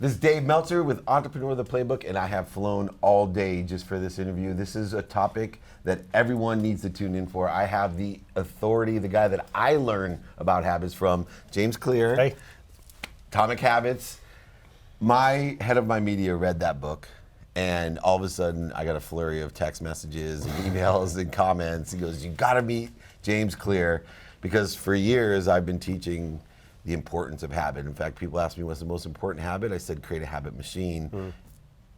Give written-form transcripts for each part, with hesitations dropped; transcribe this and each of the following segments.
This is Dave Meltzer with Entrepreneur the Playbook, and I have flown all day just for this interview. This is a topic that everyone needs to tune in for. I have the authority, the guy that I learn about habits from, James Clear. Hey. Atomic Habits. My head of my media read that book, and all of a sudden I got a flurry of text messages and emails and comments. He goes, "You gotta meet James Clear," because for years I've been teaching the importance of habit. In fact, people ask me what's the most important habit. I said create a habit machine.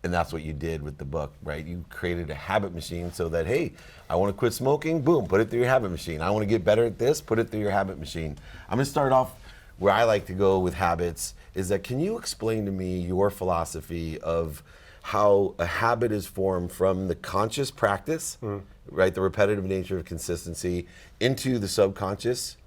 And that's what you did with the book, right? You created a habit machine so that, hey, I want to quit smoking, boom, put it through your habit machine. I want to get better at this, put it through your habit machine. I'm going to start off where I like to go with habits, is that can you explain to me your philosophy of how a habit is formed from the conscious practice, right, the repetitive nature of consistency, into the subconscious,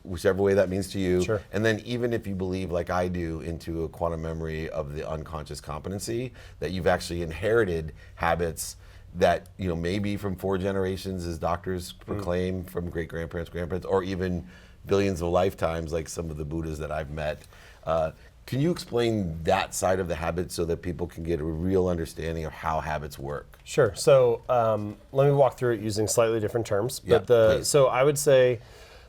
whichever way that means to you. Sure. And then even if you believe, like I do, into a quantum memory of the unconscious competency, that you've actually inherited habits that, you know, maybe from 4 generations, as doctors proclaim, from great-grandparents, grandparents, or even billions of lifetimes, like some of the Buddhas that I've met. Can you explain that side of the habit so that people can get a real understanding of how habits work? Sure. So let me walk through it using slightly different terms. Yeah, But so I would say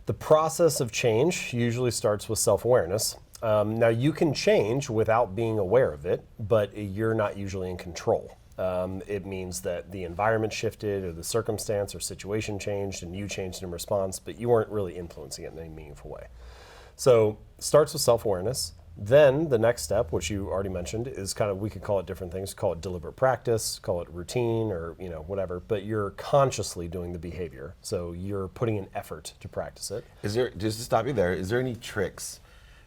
the process of change usually starts with self-awareness. Now you can change without being aware of it, but you're not usually in control. It means that the environment shifted, or the circumstance or situation changed, and you changed in response, but you weren't really influencing it in any meaningful way. So it starts with self-awareness. Then the next step, which you already mentioned, is kind of, we could call it different things, call it deliberate practice, call it routine, or whatever, but you're consciously doing the behavior. So you're putting an effort to practice it. Is there, just to stop you there, is there any tricks,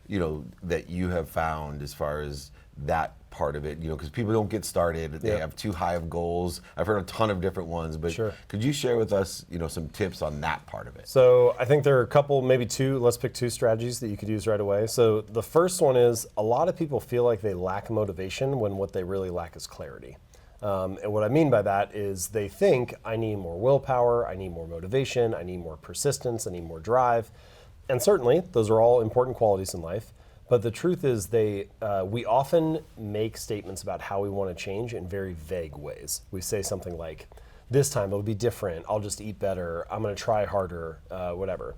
that you have found as far as that part of it? Because people don't get started, they have too high of goals. I've heard a ton of different ones, but Sure. Could you share with us, some tips on that part of it? So I think there are a couple, maybe 2, let's pick 2 strategies that you could use right away. So the first one is, a lot of people feel like they lack motivation when what they really lack is clarity. And what I mean by that is they think, I need more willpower, I need more motivation, I need more persistence, I need more drive. And certainly, those are all important qualities in life. But the truth is, we often make statements about how we want to change in very vague ways. We say something like, this time it'll be different, I'll just eat better, I'm going to try harder, whatever.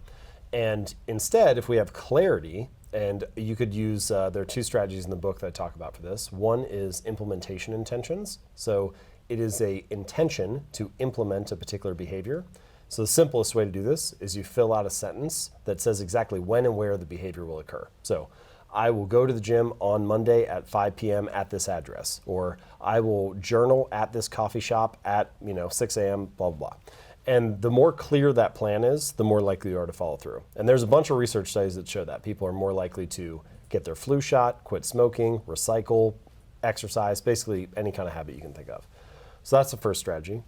And instead, if we have clarity, and you could use, there are 2 strategies in the book that I talk about for this. One is implementation intentions. So it is an intention to implement a particular behavior. So the simplest way to do this is you fill out a sentence that says exactly when and where the behavior will occur. So I will go to the gym on Monday at 5 p.m. at this address, or I will journal at this coffee shop at 6 a.m., blah, blah, blah. And the more clear that plan is, the more likely you are to follow through. And there's a bunch of research studies that show that people are more likely to get their flu shot, quit smoking, recycle, exercise, basically any kind of habit you can think of. So that's the first strategy.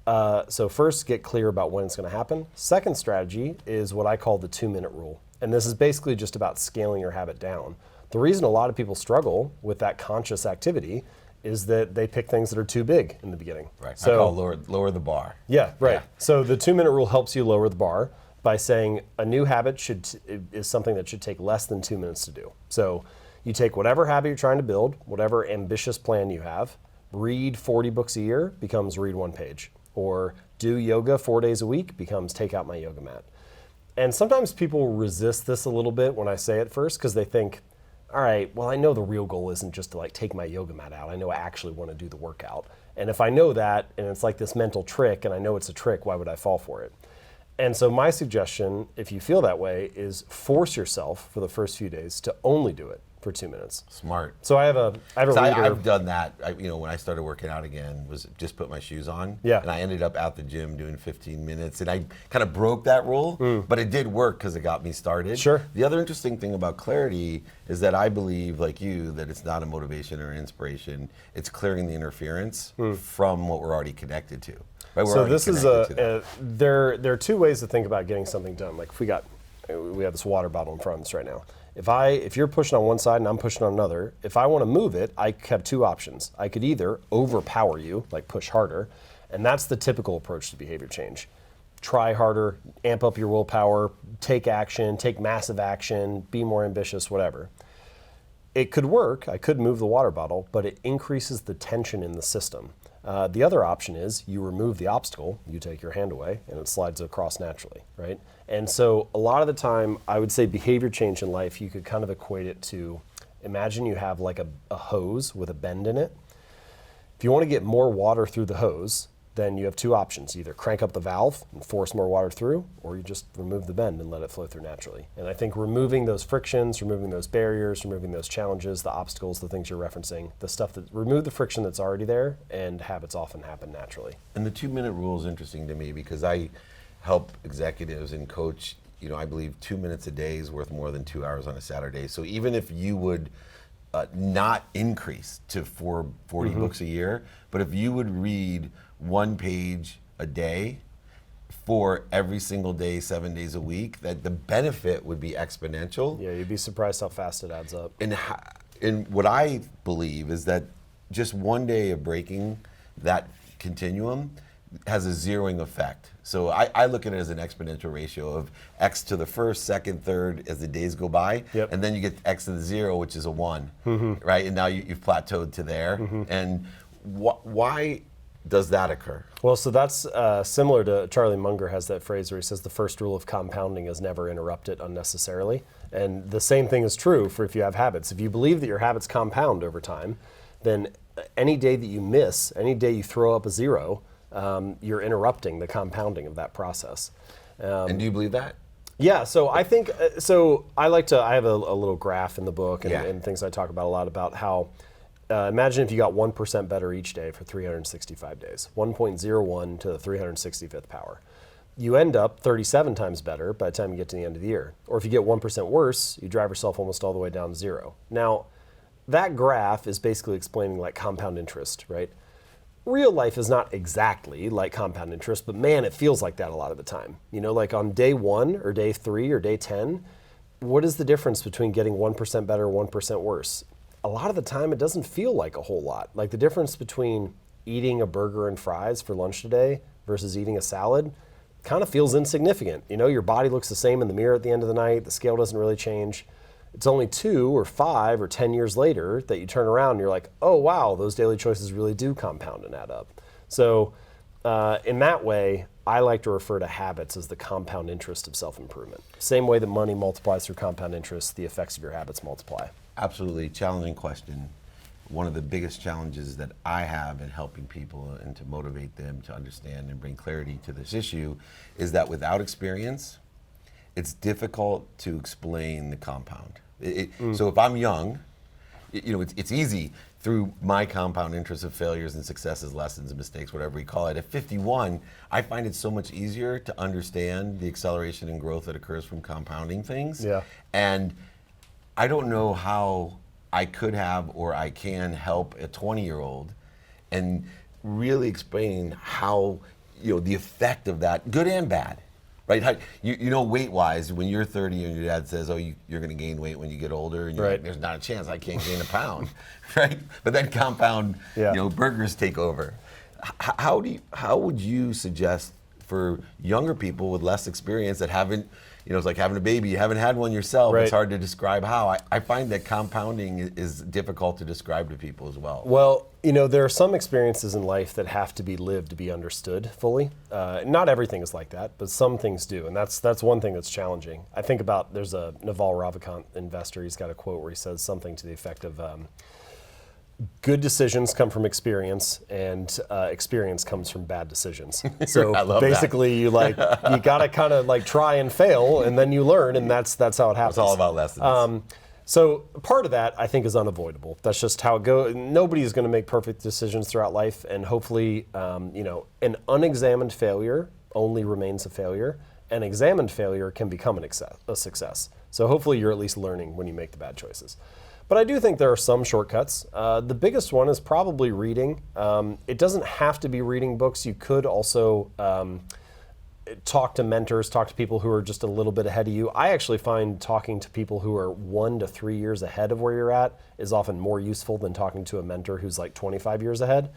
So first, get clear about when it's going to happen. Second strategy is what I call the 2-minute rule. And this is basically just about scaling your habit down. The reason a lot of people struggle with that conscious activity is that they pick things that are too big in the beginning. Right. So, I call lower the bar. Yeah, right. Yeah. So the 2-minute rule helps you lower the bar by saying a new habit is something that should take less than 2 minutes to do. So you take whatever habit you're trying to build, whatever ambitious plan you have, read 40 books a year becomes read 1 page. Or do yoga 4 days a week becomes take out my yoga mat. And sometimes people resist this a little bit when I say it first, because they think, all right, well, I know the real goal isn't just to take my yoga mat out. I know I actually want to do the workout. And if I know that, and it's like this mental trick, and I know it's a trick, why would I fall for it? And so my suggestion, if you feel that way, is force yourself for the first few days to only do it for 2 minutes. Smart. So I have a reader. I've done that. When I started working out again, was just put my shoes on. Yeah. And I ended up at the gym doing 15 minutes, and I kind of broke that rule, but it did work because it got me started. Sure. The other interesting thing about clarity is that I believe, like you, that it's not a motivation or inspiration. It's clearing the interference from what we're already connected to. Right? So this is there are 2 ways to think about getting something done. Like we have this water bottle in front of us right now. If you're pushing on one side and I'm pushing on another, if I want to move it, I have 2 options. I could either overpower you, like push harder, and that's the typical approach to behavior change. Try harder, amp up your willpower, take action, take massive action, be more ambitious, whatever. it could work. I could move the water bottle, but it increases the tension in the system. The other option is you remove the obstacle, you take your hand away, and it slides across naturally, right? And so a lot of the time, I would say behavior change in life, you could kind of equate it to, imagine you have like a hose with a bend in it. If you want to get more water through the hose, then you have two options. Either crank up the valve and force more water through, or you just remove the bend and let it flow through naturally. And I think removing those frictions, removing those barriers, removing those challenges, the obstacles, the things you're referencing, the stuff that, remove the friction that's already there, and habits often happen naturally. And the 2-minute rule is interesting to me because I help executives and coach, I believe 2 minutes a day is worth more than 2 hours on a Saturday. So even if you would not increase to 40 books a year, but if you would read 1 page a day for every single day, 7 days a week, that the benefit would be exponential. Yeah, you'd be surprised how fast it adds up. And what I believe is that just 1 day of breaking that continuum has a zeroing effect. So I look at it as an exponential ratio of X to the first, second, third as the days go by. Yep. And then you get X to the 0, which is a 1, right? And now you've plateaued to there. And why does that occur? Well, so that's similar to Charlie Munger has that phrase where he says the first rule of compounding is never interrupt it unnecessarily. And the same thing is true for if you have habits. If you believe that your habits compound over time, then any day that you miss, any day you throw up a 0, you're interrupting the compounding of that process. And do you believe that? Yeah, so I think, I have a little graph in the book and things I talk about a lot about how, imagine if you got 1% better each day for 365 days, 1.01 to the 365th power. You end up 37 times better by the time you get to the end of the year. Or if you get 1% worse, you drive yourself almost all the way down to 0. Now, that graph is basically explaining like compound interest, right? Real life is not exactly like compound interest, but man, it feels like that a lot of the time. Like on day 1 or day 3 or day 10, what is the difference between getting 1% better or 1% worse? A lot of the time, it doesn't feel like a whole lot. Like the difference between eating a burger and fries for lunch today versus eating a salad kind of feels insignificant. Your body looks the same in the mirror at the end of the night. The scale doesn't really change. It's only 2 or 5 or 10 years later that you turn around and you're like, oh, wow, those daily choices really do compound and add up. So in that way, I like to refer to habits as the compound interest of self-improvement. Same way that money multiplies through compound interest, the effects of your habits multiply. Absolutely. Challenging question. One of the biggest challenges that I have in helping people and to motivate them to understand and bring clarity to this issue is that without experience, it's difficult to explain the compound. So if I'm young, it's easy through my compound interest of failures and successes, lessons and mistakes, whatever we call it. At 51, I find it so much easier to understand the acceleration and growth that occurs from compounding things. Yeah. And I don't know how I could have or I can help a 20-year-old and really explain how, the effect of that, good and bad. Right, weight-wise, when you're 30 and your dad says, "Oh, you're going to gain weight when you get older," and you're like, "There's not a chance I can't gain a pound," right? But then compound, burgers take over. How would you suggest for younger people with less experience that haven't, it's like having a baby, you haven't had one yourself. Right. It's hard to describe how. I find that compounding is difficult to describe to people as well. Well, there are some experiences in life that have to be lived to be understood fully. Not everything is like that, but some things do, and that's one thing that's challenging. I think about, there's a Naval Ravikant investor, he's got a quote where he says something to the effect of, good decisions come from experience, and experience comes from bad decisions. So basically, you gotta kind of try and fail, and then you learn, and that's how it happens. It's all about lessons. So part of that, I think, is unavoidable. That's just how it goes. Nobody is going to make perfect decisions throughout life, and hopefully, an unexamined failure only remains a failure. An examined failure can become a success. So hopefully, you're at least learning when you make the bad choices. But I do think there are some shortcuts. The biggest one is probably reading. It doesn't have to be reading books. You could also talk to mentors, talk to people who are just a little bit ahead of you. I actually find talking to people who are 1 to 3 years ahead of where you're at is often more useful than talking to a mentor who's 25 years ahead.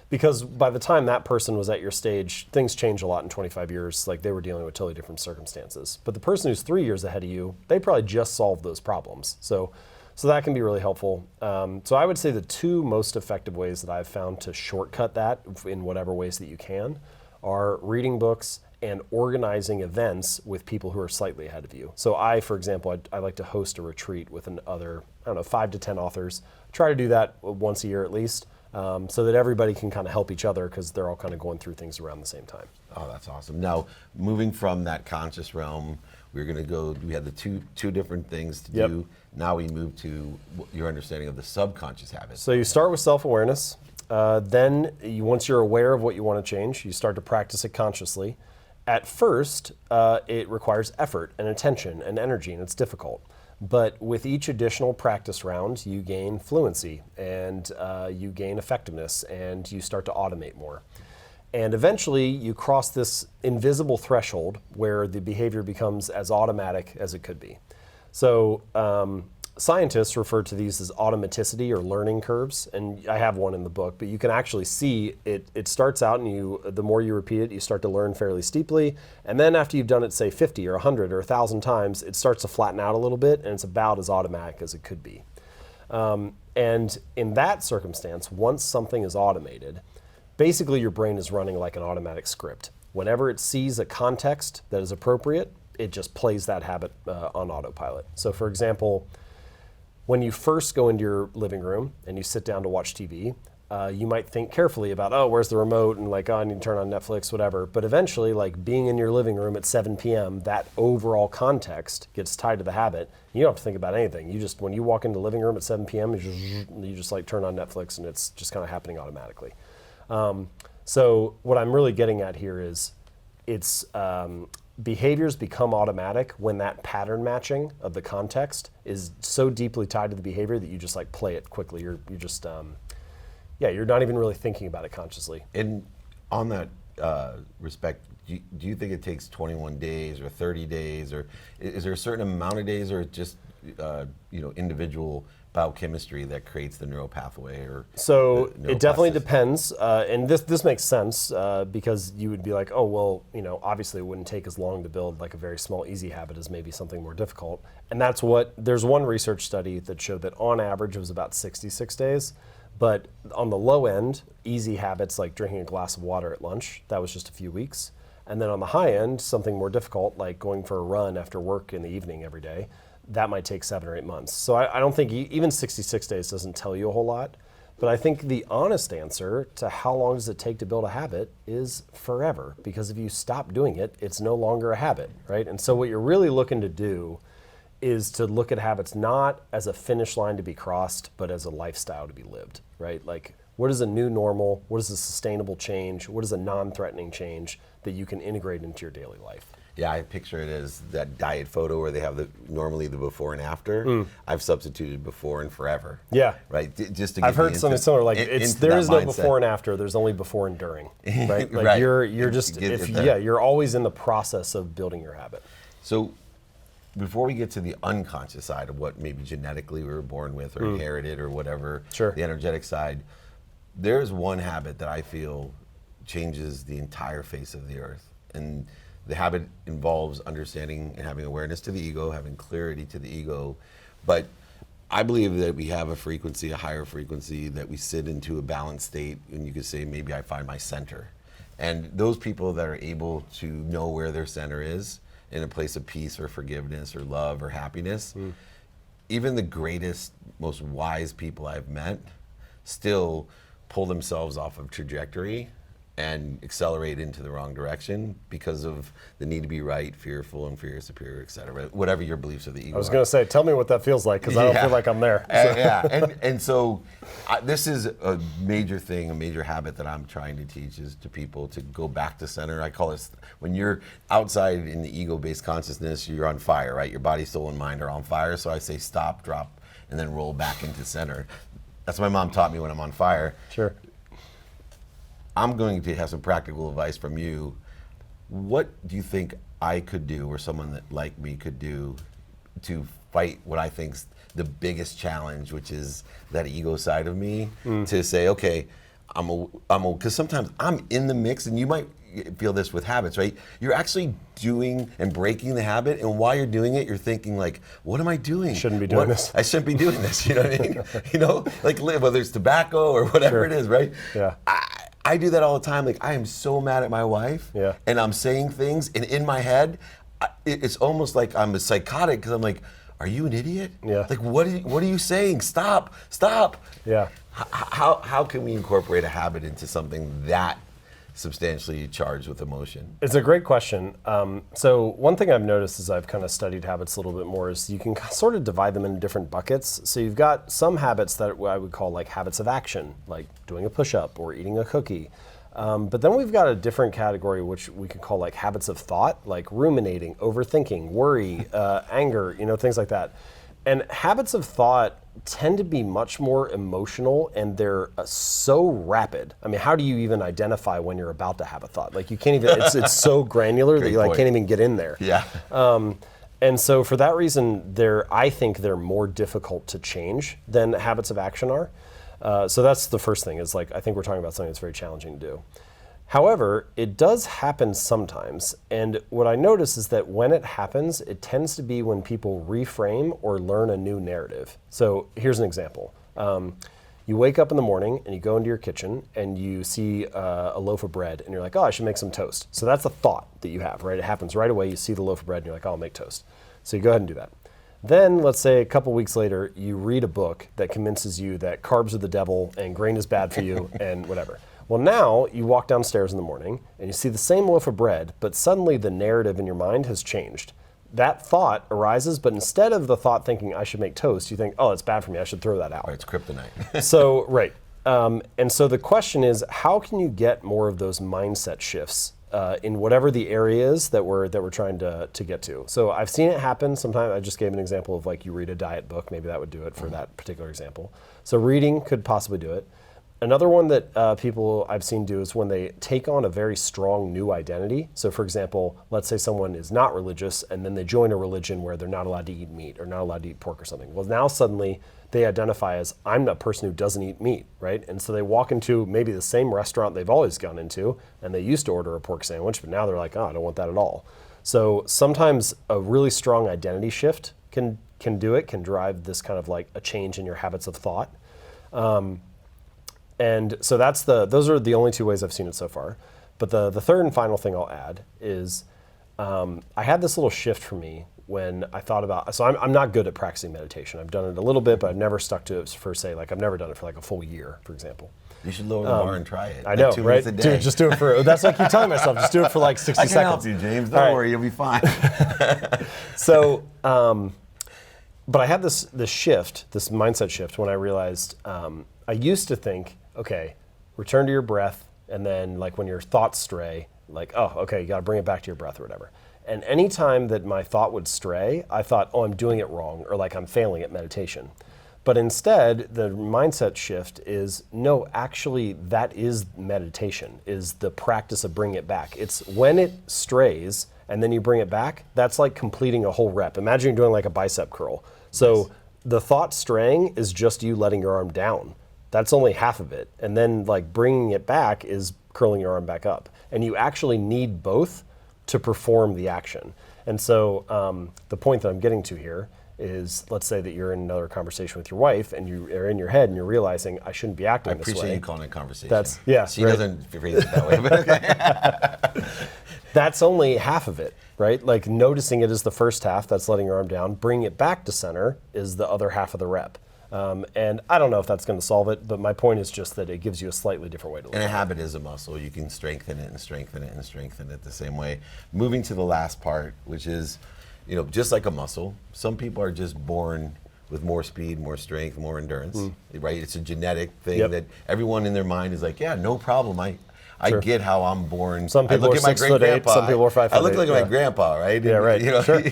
Because by the time that person was at your stage, things change a lot in 25 years. They were dealing with totally different circumstances. But the person who's 3 years ahead of you, they probably just solved those problems. So So that can be really helpful. So I would say the two most effective ways that I've found to shortcut that in whatever ways that you can are reading books and organizing events with people who are slightly ahead of you. So for example, I like to host a retreat with another, 5 to 10 authors. Try to do that once a year at least, so that everybody can kind of help each other because they're all kind of going through things around the same time. Oh, that's awesome. Now, moving from that conscious realm, we had the two different things to do. Now we move to your understanding of the subconscious habits. So you start with self-awareness. Then once you're aware of what you want to change, you start to practice it consciously. At first, it requires effort and attention and energy, and it's difficult. But with each additional practice round, you gain fluency and you gain effectiveness and you start to automate more. And eventually you cross this invisible threshold where the behavior becomes as automatic as it could be. So scientists refer to these as automaticity or learning curves, and I have one in the book, but you can actually see it starts out and the more you repeat it, you start to learn fairly steeply, and then after you've done it, say 50 or 100 or 1,000 times, it starts to flatten out a little bit, and it's about as automatic as it could be. And in that circumstance, once something is automated, basically your brain is running like an automatic script. Whenever it sees a context that is appropriate, it just plays that habit on autopilot. So for example, when you first go into your living room and you sit down to watch TV, you might think carefully about, where's the remote? And I need to turn on Netflix, whatever. But eventually, being in your living room at 7 p.m., that overall context gets tied to the habit. You don't have to think about anything. When you walk into the living room at 7 p.m., you just turn on Netflix and it's just kind of happening automatically. So what I'm really getting at here is behaviors become automatic when that pattern matching of the context is so deeply tied to the behavior that you just play it quickly. You're not even really thinking about it consciously. And on that respect, do you think it takes 21 days or 30 days, or is there a certain amount of days, or just individual biochemistry that creates the neural pathway? So it definitely depends, and this makes sense because you would be like, obviously it wouldn't take as long to build a very small easy habit as maybe something more difficult. And there's one research study that showed that on average it was about 66 days, but on the low end, easy habits like drinking a glass of water at lunch, that was just a few weeks. And then on the high end, something more difficult like going for a run after work in the evening every day, that might take 7 or 8 months. So I don't think even 66 days doesn't tell you a whole lot. But I think the honest answer to how long does it take to build a habit is forever. Because if you stop doing it, it's no longer a habit, right? And so what you're really looking to do is to look at habits not as a finish line to be crossed, but as a lifestyle to be lived, right? What is a new normal? What is a sustainable change? What is a non-threatening change that you can integrate into your daily life? Yeah, I picture it as that diet photo where they have normally the before and after. I've substituted before and forever. Yeah. Right? Just to get I've heard something similar, there is no before and after, there's only before and during, right? Right. You're always in the process of building your habit. So before we get to the unconscious side of what maybe genetically we were born with or inherited or whatever, Sure. The energetic side, there's one habit that I feel changes the entire face of the earth. And the habit involves understanding and having awareness to the ego, having clarity to the ego. But I believe that we have a frequency, a higher frequency, that we sit into a balanced state, and you could say maybe I find my center. And those people that are able to know where their center is, in a place of peace or forgiveness or love or happiness, even the greatest, most wise people I've met still pull themselves off of trajectory and accelerate into the wrong direction because of the need to be right, fearful, inferior, superior, et cetera, whatever your beliefs of the ego I was going to say, tell me what that feels like, because I don't feel like I'm there. And so this is a major thing, a major habit that I'm trying to teach is to people to go back to center. I call it, when you're outside in the ego-based consciousness, you're on fire, right? Your body, soul, and mind are on fire. So I say stop, drop, and then roll back into center. That's what my mom taught me when I'm on fire. Sure. I'm going to have some practical advice from you. What do you think I could do, or someone that like me could do, to fight what I think's the biggest challenge, which is that ego side of me, to say, okay, because sometimes I'm in the mix, and feel this with habits, right? You're actually doing and breaking the habit, and while you're doing it, you're thinking like, what am I doing? Shouldn't be doing this. I shouldn't be doing this, you know what I mean? Like whether it's tobacco or whatever it is, right? Yeah. I do that all the time. Like, I am so mad at my wife, and I'm saying things, and in my head, it's almost like I'm a psychotic, because I'm like, are you an idiot? Yeah. Like, what are you saying? Stop. Yeah. How can we incorporate a habit into something that substantially charged with emotion? It's a great question. So one thing I've noticed as I've kind of studied habits a little bit more is you can sort of divide them into different buckets. So you've got some habits that I would call like habits of action, like doing a push-up or eating a cookie. But then we've got a different category which we could call like habits of thought, like ruminating, overthinking, worry, anger, things like that. And habits of thought tend to be much more emotional, and they're so rapid. I mean, how do you even identify when you're about to have a thought? Like, you can't even, it's so granular that you like can't even get in there. Yeah. And so for that reason, I think they're more difficult to change than habits of action are. So that's the first thing, is like, I think we're talking about something that's very challenging to do. However, it does happen sometimes, and what I notice is that when it happens, it tends to be when people reframe or learn a new narrative. So here's an example. You wake up in the morning and you go into your kitchen and you see a loaf of bread and you're like, oh, I should make some toast. So that's a thought that you have, right? It happens right away. You see the loaf of bread and you're like, oh, I'll make toast. So you go ahead and do that. Then, let's say a couple weeks later, you read a book that convinces you that carbs are the devil and grain is bad for you and whatever. Well, now you walk downstairs in the morning and you see the same loaf of bread, but suddenly the narrative in your mind has changed. That thought arises, but instead of the thought thinking I should make toast, you think, oh, it's bad for me, I should throw that out. Or it's kryptonite. So, right. And so the question is, how can you get more of those mindset shifts in whatever the area is that we're trying to get to? So I've seen it happen sometimes. I just gave an example of like you read a diet book, maybe that would do it for that particular example. So reading could possibly do it. Another one that people I've seen do is when they take on a very strong new identity. So for example, let's say someone is not religious and then they join a religion where they're not allowed to eat meat or not allowed to eat pork or something. Well, now suddenly they identify as, I'm a person who doesn't eat meat, right? And so they walk into maybe the same restaurant they've always gone into, and they used to order a pork sandwich, but now they're like, oh, I don't want that at all. So sometimes a really strong identity shift can drive this kind of like a change in your habits of thought. And so those are the only two ways I've seen it so far. But the third and final thing I'll add is I had this little shift for me when I thought about, so I'm not good at practicing meditation. I've done it a little bit, but I've never stuck to it for, say, like I've never done it for like a full year, for example. You should lower the bar and try it. I know, 2 right? minutes a day. Dude, just do it for, that's like you telling myself, just do it for like 60 seconds. I can help you, James. Don't worry, you'll be fine. So, but I had this shift, this mindset shift, when I realized I used to think, okay, return to your breath, and then like when your thoughts stray, like, oh, okay, you got to bring it back to your breath or whatever. And any time that my thought would stray, I thought, oh, I'm doing it wrong, or like I'm failing at meditation. But instead, the mindset shift is, no, actually, that is meditation, is the practice of bringing it back. It's when it strays and then you bring it back, that's like completing a whole rep. Imagine you're doing like a bicep curl. So the thought straying is just you letting your arm down. That's only half of it. And then like bringing it back is curling your arm back up. And you actually need both to perform the action. And so the point that I'm getting to here is, let's say that you're in another conversation with your wife and you are in your head and you're realizing I shouldn't be acting this way. I appreciate you calling it conversation. She right. doesn't phrase it that way, but okay. That's only half of it, right? Like noticing it is the first half, that's letting your arm down. Bringing it back to center is the other half of the rep. And I don't know if that's going to solve it, but my point is just that it gives you a slightly different way to look at it. And a habit is a muscle. You can strengthen it and strengthen it and strengthen it the same way. Moving to the last part, which is, just like a muscle, some people are just born with more speed, more strength, more endurance, right? It's a genetic thing that everyone in their mind is like, yeah, no problem. I get how I'm born. Some people I look are at my 6'8", some people are 5'8". I look like my grandpa, right? Yeah, right. Sure.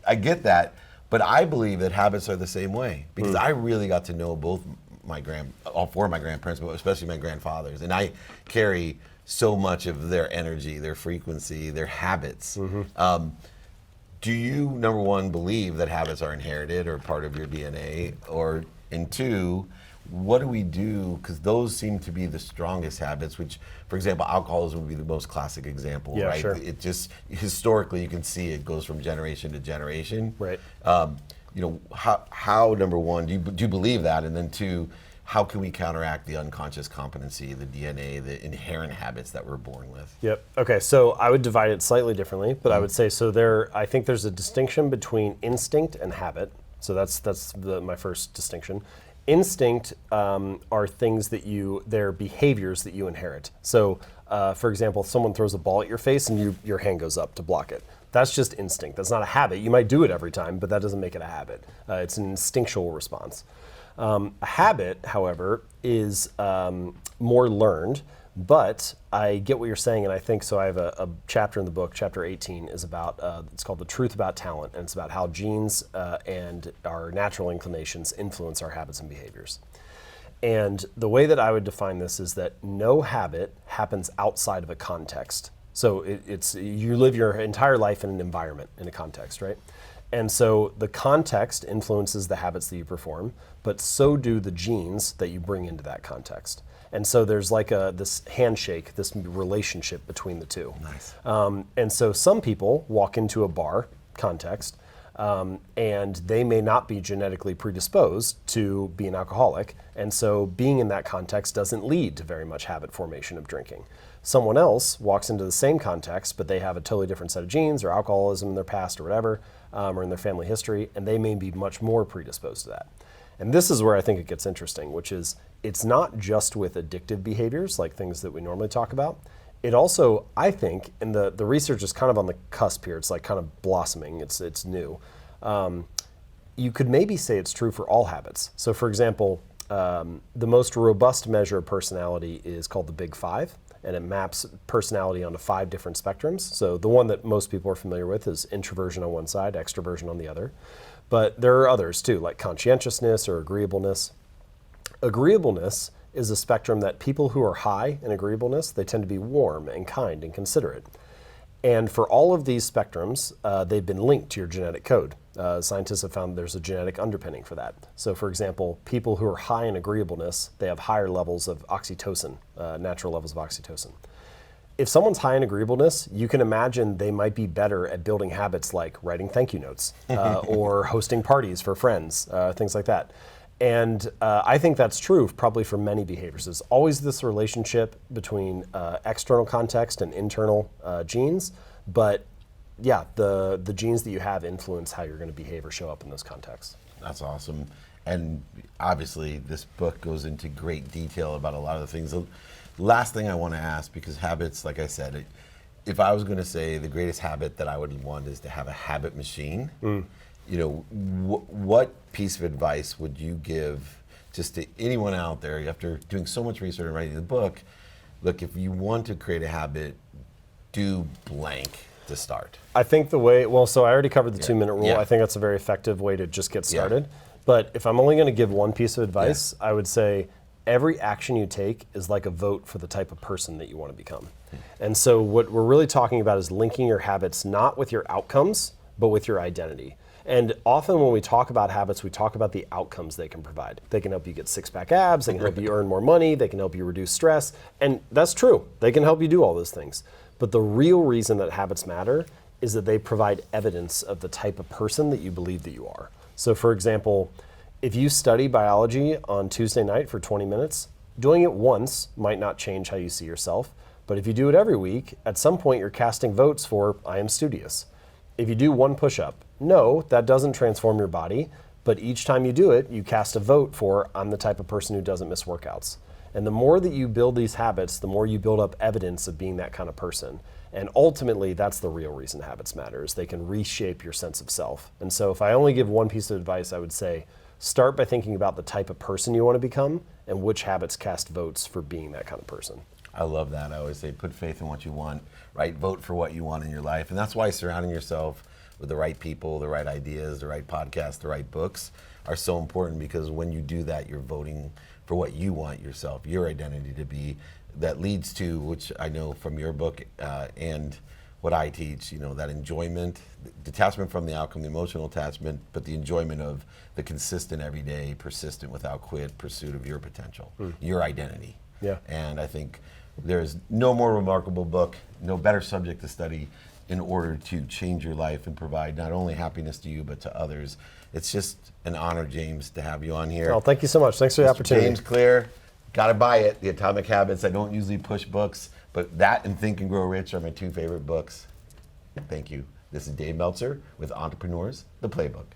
I get that. But I believe that habits are the same way, because I really got to know all four of my grandparents, but especially my grandfathers, and I carry so much of their energy, their frequency, their habits. Do you, number one, believe that habits are inherited or part of your DNA, and two, what do we do? Because those seem to be the strongest habits, which, for example, alcoholism would be the most classic example, Yeah, right? sure. It just, historically, you can see it goes from generation to generation. Right. How number one, do you believe that? And then two, how can we counteract the unconscious competency, the DNA, the inherent habits that we're born with? Yep. Okay, so I would divide it slightly differently, but I would say, I think there's a distinction between instinct and habit. So that's my first distinction. Instinct are things they're behaviors that you inherit. So, for example, if someone throws a ball at your face and your hand goes up to block it. That's just instinct. That's not a habit. You might do it every time, but that doesn't make it a habit. It's an instinctual response. A habit, however, is more learned, but I get what you're saying, and I think so. I have a chapter in the book, chapter 18, is about, it's called The Truth About Talent, and it's about how genes and our natural inclinations influence our habits and behaviors. And the way that I would define this is that no habit happens outside of a context. So you live your entire life in an environment, in a context, right? And so the context influences the habits that you perform, but so do the genes that you bring into that context. And so there's like this handshake, this relationship between the two. Nice. And so some people walk into a bar context, and they may not be genetically predisposed to be an alcoholic. And so being in that context doesn't lead to very much habit formation of drinking. Someone else walks into the same context, but they have a totally different set of genes or alcoholism in their past or whatever, or in their family history, and they may be much more predisposed to that. And this is where I think it gets interesting, which is it's not just with addictive behaviors, like things that we normally talk about. It also, I think, and the research is kind of on the cusp here, it's like kind of blossoming, it's new. You could maybe say it's true for all habits. So for example, the most robust measure of personality is called the Big Five, and it maps personality onto 5 different spectrums. So the one that most people are familiar with is introversion on one side, extroversion on the other. But there are others too, like conscientiousness or agreeableness. Agreeableness is a spectrum that people who are high in agreeableness, they tend to be warm and kind and considerate. And for all of these spectrums, they've been linked to your genetic code. Scientists have found there's a genetic underpinning for that. So for example, people who are high in agreeableness, they have higher levels of oxytocin, natural levels of oxytocin. If someone's high in agreeableness, you can imagine they might be better at building habits like writing thank you notes or hosting parties for friends, things like that. And I think that's true probably for many behaviors. There's always this relationship between external context and internal genes, but yeah, the genes that you have influence how you're going to behave or show up in those contexts. That's awesome. And obviously this book goes into great detail about a lot of the things. The last thing I want to ask, because habits, like I said, if I was going to say the greatest habit that I would want is to have a habit machine, you know, what piece of advice would you give just to anyone out there after doing so much research and writing the book? Look, if you want to create a habit, do blank to start. I think the way, so I already covered the 2-minute rule. Yeah. I think that's a very effective way to just get started. But if I'm only going to give one piece of advice, I would say every action you take is like a vote for the type of person that you want to become. And so what we're really talking about is linking your habits not with your outcomes, but with your identity. And often when we talk about habits, we talk about the outcomes they can provide. They can help you get 6-pack abs, they can help you earn more money, they can help you reduce stress, and that's true. They can help you do all those things. But the real reason that habits matter is that they provide evidence of the type of person that you believe that you are. So for example, if you study biology on Tuesday night for 20 minutes, doing it once might not change how you see yourself, but if you do it every week, at some point you're casting votes for I am studious. If you do one push-up, no, that doesn't transform your body, but each time you do it, you cast a vote for I'm the type of person who doesn't miss workouts. And the more that you build these habits, the more you build up evidence of being that kind of person. And ultimately, that's the real reason habits matter, is they can reshape your sense of self. And so if I only give one piece of advice, I would say, start by thinking about the type of person you want to become and which habits cast votes for being that kind of person. I love that. I always say put faith in what you want, right? Vote for what you want in your life. And that's why surrounding yourself with the right people, the right ideas, the right podcasts, the right books are so important, because when you do that, you're voting for what you want yourself, your identity to be, that leads to, which I know from your book and what I teach, that enjoyment, detachment from the outcome, the emotional attachment, but the enjoyment of the consistent, everyday, persistent, without quit pursuit of your potential, your identity. Yeah. And I think there's no more remarkable book, no better subject to study in order to change your life and provide not only happiness to you, but to others. It's just an honor, James, to have you on here. Oh, thank you so much. Thanks for the opportunity. James Clear, got to buy it, The Atomic Habits. I don't usually push books, but that and Think and Grow Rich are my two favorite books. Thank you. This is Dave Meltzer with Entrepreneurs, The Playbook.